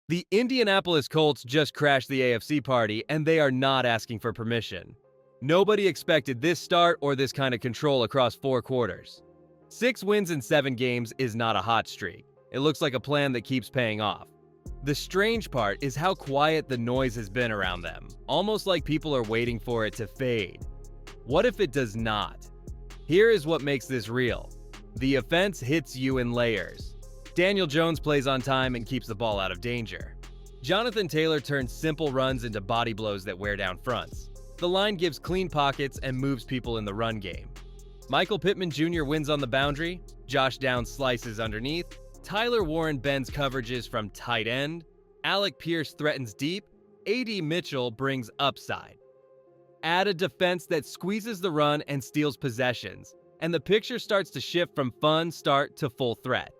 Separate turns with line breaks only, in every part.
The Indianapolis Colts just crashed the AFC party, and they are not asking for permission. Nobody expected this start or this kind of control across 4 quarters. 6 wins in 7 games is not a hot streak. It looks like a plan that keeps paying off. The strange part is how quiet the noise has been around them, almost like people are waiting for it to fade. What if it does not? Here is what makes this real. The offense hits you in layers. Daniel Jones plays on time and keeps the ball out of danger. Jonathan Taylor turns simple runs into body blows that wear down fronts. The line gives clean pockets and moves people in the run game. Michael Pittman Jr. wins on the boundary, Josh Downs slices underneath, Tyler Warren bends coverages from tight end, Alec Pierce threatens deep, A.D. Mitchell brings upside. Add a defense that squeezes the run and steals possessions, and the picture starts to shift from fun start to full threat.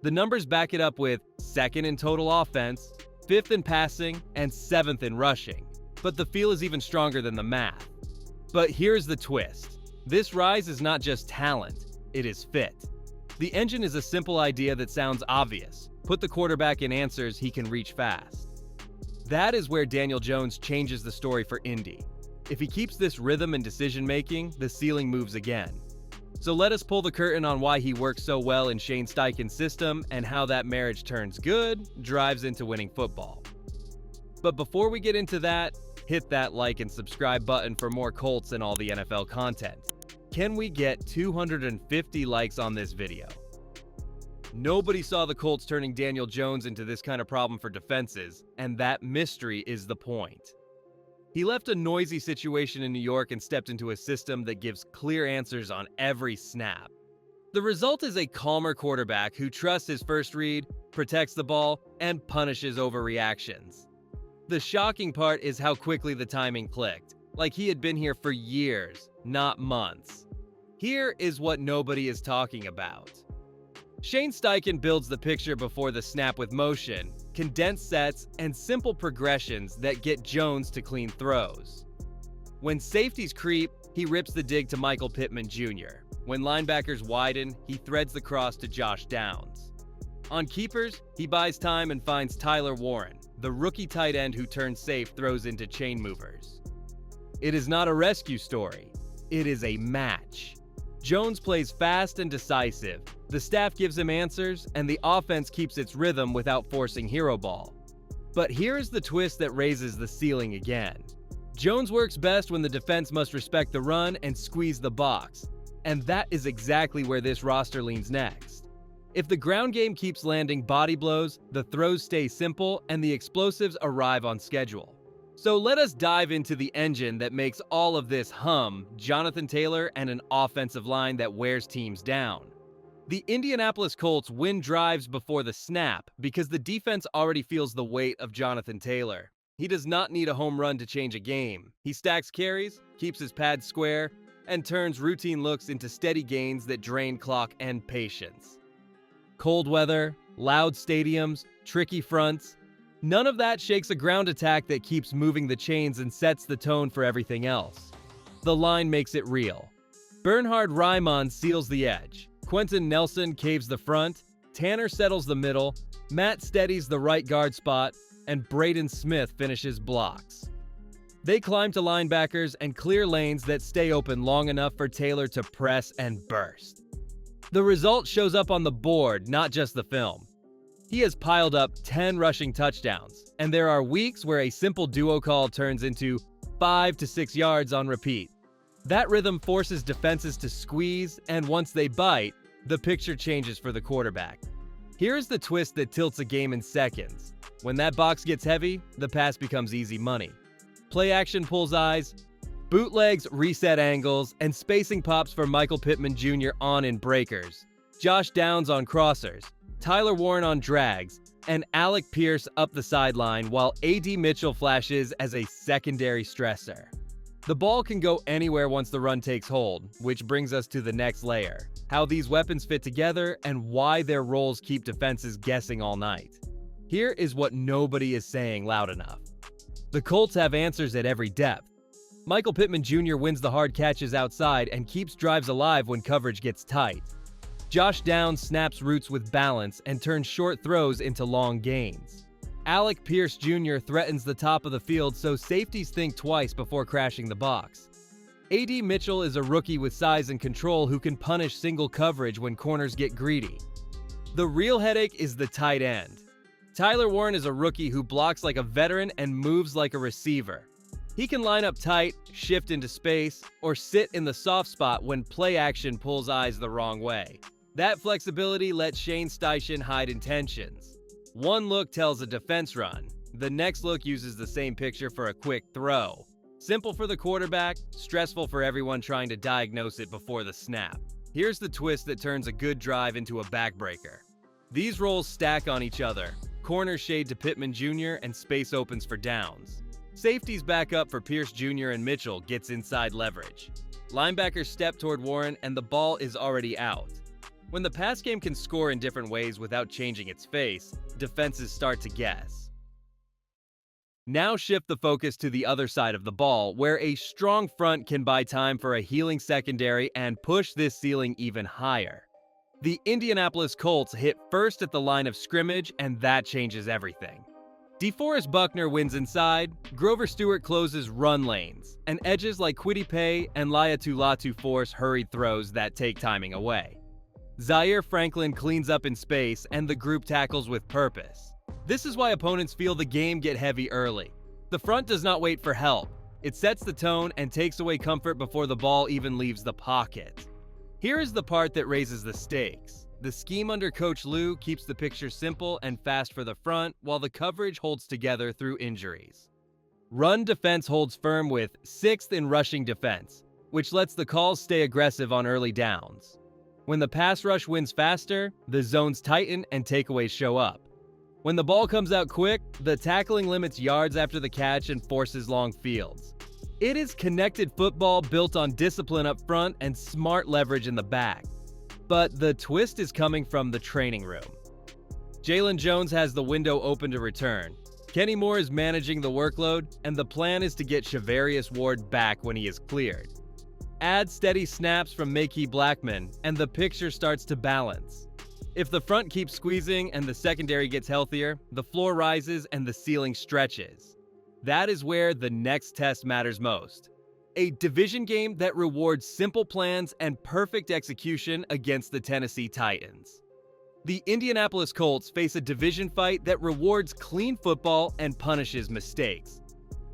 The numbers back it up with 2nd in total offense, 5th in passing, and 7th in rushing. But the feel is even stronger than the math. But here's the twist. This rise is not just talent, it is fit. The engine is a simple idea that sounds obvious. Put the quarterback in answers he can reach fast. That is where Daniel Jones changes the story for Indy. If he keeps this rhythm and decision-making, the ceiling moves again. So let us pull the curtain on why he works so well in Shane Steichen's system and how that marriage turns good, drives into winning football. But before we get into that, hit that like and subscribe button for more Colts and all the NFL content. Can we get 250 likes on this video? Nobody saw the Colts turning Daniel Jones into this kind of problem for defenses, and that mystery is the point. He left a noisy situation in New York and stepped into a system that gives clear answers on every snap. The result is a calmer quarterback who trusts his first read, protects the ball, and punishes overreactions. The shocking part is how quickly the timing clicked, like he had been here for years, not months. Here is what nobody is talking about. Shane Steichen builds the picture before the snap with motion, condensed sets, and simple progressions that get Jones to clean throws. When safeties creep, he rips the dig to Michael Pittman Jr. When linebackers widen, he threads the cross to Josh Downs. On keepers, he buys time and finds Tyler Warren, the rookie tight end who turns safe throws into chain movers. It is not a rescue story. It is a match. Jones plays fast and decisive. The staff gives him answers, and the offense keeps its rhythm without forcing hero ball. But here is the twist that raises the ceiling again. Jones works best when the defense must respect the run and squeeze the box, and that is exactly where this roster leans next. If the ground game keeps landing body blows, the throws stay simple, and the explosives arrive on schedule. So let us dive into the engine that makes all of this hum, Jonathan Taylor and an offensive line that wears teams down. The Indianapolis Colts win drives before the snap because the defense already feels the weight of Jonathan Taylor. He does not need a home run to change a game. He stacks carries, keeps his pads square, and turns routine looks into steady gains that drain clock and patience. Cold weather, loud stadiums, tricky fronts, none of that shakes a ground attack that keeps moving the chains and sets the tone for everything else. The line makes it real. Bernhard Raimann seals the edge. Quentin Nelson caves the front. Tanner settles the middle. Matt steadies the right guard spot. And Braden Smith finishes blocks. They climb to linebackers and clear lanes that stay open long enough for Taylor to press and burst. The result shows up on the board, not just the film. He has piled up 10 rushing touchdowns, and there are weeks where a simple duo call turns into 5 to 6 yards on repeat. That rhythm forces defenses to squeeze, and once they bite, the picture changes for the quarterback. Here is the twist that tilts a game in seconds. When that box gets heavy, the pass becomes easy money. Play action pulls eyes, bootlegs reset angles, and spacing pops for Michael Pittman Jr. on in breakers, Josh Downs on crossers, Tyler Warren on drags, and Alec Pierce up the sideline while A.D. Mitchell flashes as a secondary stressor. The ball can go anywhere once the run takes hold, which brings us to the next layer, how these weapons fit together and why their roles keep defenses guessing all night. Here is what nobody is saying loud enough. The Colts have answers at every depth. Michael Pittman Jr. wins the hard catches outside and keeps drives alive when coverage gets tight. Josh Downs snaps routes with balance and turns short throws into long gains. Alec Pierce Jr. threatens the top of the field, so safeties think twice before crashing the box. A.D. Mitchell is a rookie with size and control who can punish single coverage when corners get greedy. The real headache is the tight end. Tyler Warren is a rookie who blocks like a veteran and moves like a receiver. He can line up tight, shift into space, or sit in the soft spot when play action pulls eyes the wrong way. That flexibility lets Shane Steichen hide intentions. One look tells a defense run. The next look uses the same picture for a quick throw. Simple for the quarterback, stressful for everyone trying to diagnose it before the snap. Here's the twist that turns a good drive into a backbreaker. These roles stack on each other. Corners shade to Pittman Jr. and space opens for downs. Safeties back up for Pierce Jr. and Mitchell gets inside leverage. Linebackers step toward Warren and the ball is already out. When the pass game can score in different ways without changing its face, defenses start to guess. Now shift the focus to the other side of the ball, where a strong front can buy time for a healing secondary and push this ceiling even higher. The Indianapolis Colts hit first at the line of scrimmage, and that changes everything. DeForest Buckner wins inside, Grover Stewart closes run lanes, and edges like Kwity Paye and Laiatu force hurried throws that take timing away. Zaire Franklin cleans up in space, and the group tackles with purpose. This is why opponents feel the game get heavy early. The front does not wait for help. It sets the tone and takes away comfort before the ball even leaves the pocket. Here is the part that raises the stakes. The scheme under Coach Lou keeps the picture simple and fast for the front, while the coverage holds together through injuries. Run defense holds firm with 6th in rushing defense, which lets the calls stay aggressive on early downs. When the pass rush wins faster, the zones tighten and takeaways show up. When the ball comes out quick, the tackling limits yards after the catch and forces long fields. It is connected football built on discipline up front and smart leverage in the back. But the twist is coming from the training room. Jalen Jones has the window open to return. Kenny Moore is managing the workload, and the plan is to get Shavarius Ward back when he is cleared. Add steady snaps from Makee Blackman, and the picture starts to balance. If the front keeps squeezing and the secondary gets healthier, the floor rises and the ceiling stretches. That is where the next test matters most. A division game that rewards simple plans and perfect execution against the Tennessee Titans. The Indianapolis Colts face a division fight that rewards clean football and punishes mistakes.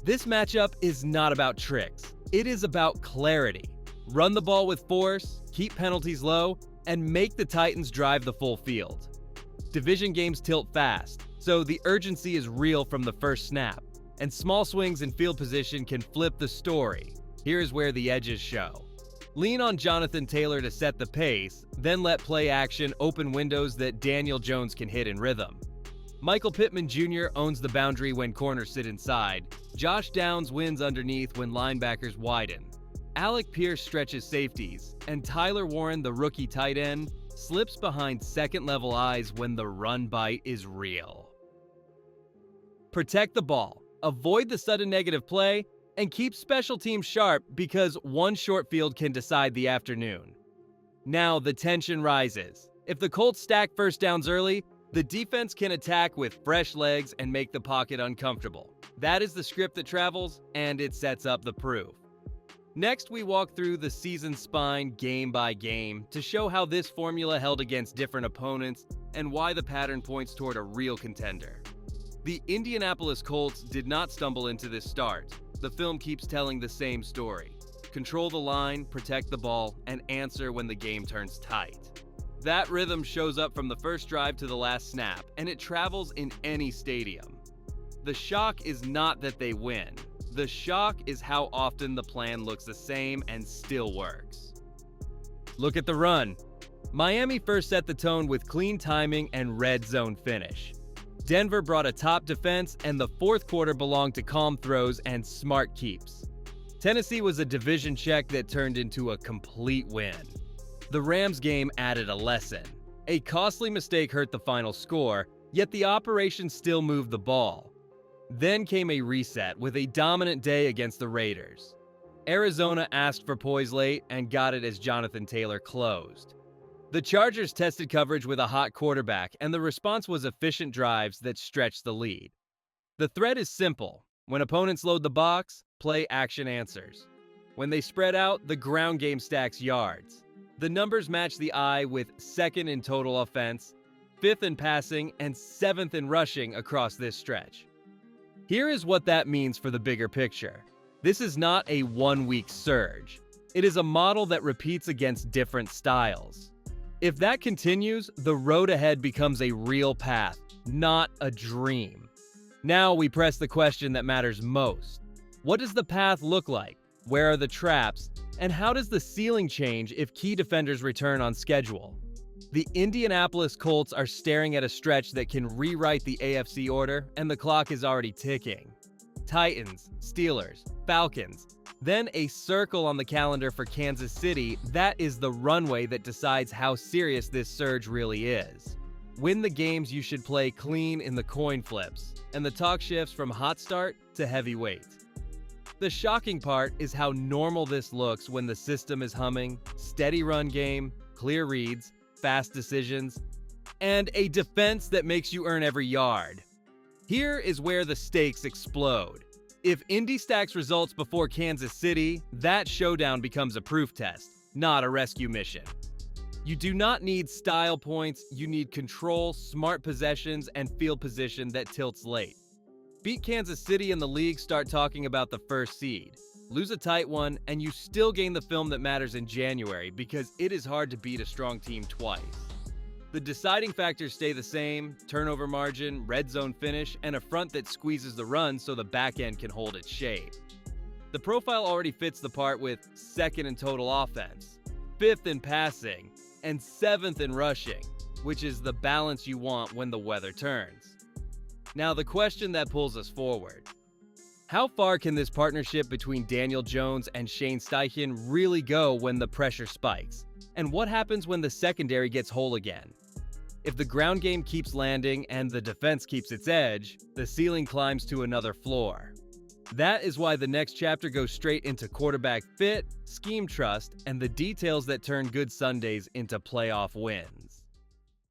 This matchup is not about tricks. It is about clarity. Run the ball with force, keep penalties low, and make the Titans drive the full field. Division games tilt fast, so the urgency is real from the first snap, and small swings in field position can flip the story. Here's where the edges show. Lean on Jonathan Taylor to set the pace, then let play action open windows that Daniel Jones can hit in rhythm. Michael Pittman Jr. owns the boundary when corners sit inside. Josh Downs wins underneath when linebackers widen. Alec Pierce stretches safeties, and Tyler Warren, the rookie tight end, slips behind second-level eyes when the run bite is real. Protect the ball, avoid the sudden negative play, and keep special teams sharp because one short field can decide the afternoon. Now the tension rises. If the Colts stack first downs early, the defense can attack with fresh legs and make the pocket uncomfortable. That is the script that travels, and it sets up the proof. Next, we walk through the season spine game by game to show how this formula held against different opponents and why the pattern points toward a real contender. The Indianapolis Colts did not stumble into this start. The film keeps telling the same story. Control the line, protect the ball, and answer when the game turns tight. That rhythm shows up from the first drive to the last snap, and it travels in any stadium. The shock is not that they win. The shock is how often the plan looks the same and still works. Look at the run. Miami first set the tone with clean timing and red zone finish. Denver brought a top defense, and the fourth quarter belonged to calm throws and smart keeps. Tennessee was a division check that turned into a complete win. The Rams game added a lesson. A costly mistake hurt the final score, yet the operation still moved the ball. Then came a reset with a dominant day against the Raiders. Arizona asked for poise late and got it as Jonathan Taylor closed. The Chargers tested coverage with a hot quarterback, and the response was efficient drives that stretched the lead. The thread is simple. When opponents load the box, play action answers. When they spread out, the ground game stacks yards. The numbers match the eye with second in total offense, fifth in passing, and seventh in rushing across this stretch. Here is what that means for the bigger picture. This is not a one-week surge. It is a model that repeats against different styles. If that continues, the road ahead becomes a real path, not a dream. Now we press the question that matters most. What does the path look like? Where are the traps? And how does the ceiling change if key defenders return on schedule? The Indianapolis Colts are staring at a stretch that can rewrite the AFC order, and the clock is already ticking. Titans, Steelers, Falcons, then a circle on the calendar for Kansas City. That is the runway that decides how serious this surge really is. Win the games you should play clean in the coin flips, and the talk shifts from hot start to heavyweight. The shocking part is how normal this looks when the system is humming, steady run game, clear reads, fast decisions, and a defense that makes you earn every yard. Here is where the stakes explode. If Indy stacks results before Kansas City, that showdown becomes a proof test, not a rescue mission. You do not need style points, you need control, smart possessions, and field position that tilts late. Beat Kansas City and the league start talking about the first seed. Lose a tight one, and you still gain the film that matters in January because it is hard to beat a strong team twice. The deciding factors stay the same: turnover margin, red zone finish, and a front that squeezes the run so the back end can hold its shape. The profile already fits the part with second in total offense, fifth in passing, and seventh in rushing, which is the balance you want when the weather turns. Now the question that pulls us forward. How far can this partnership between Daniel Jones and Shane Steichen really go when the pressure spikes? And what happens when the secondary gets whole again? If the ground game keeps landing and the defense keeps its edge, the ceiling climbs to another floor. That is why the next chapter goes straight into quarterback fit, scheme trust, and the details that turn good Sundays into playoff wins.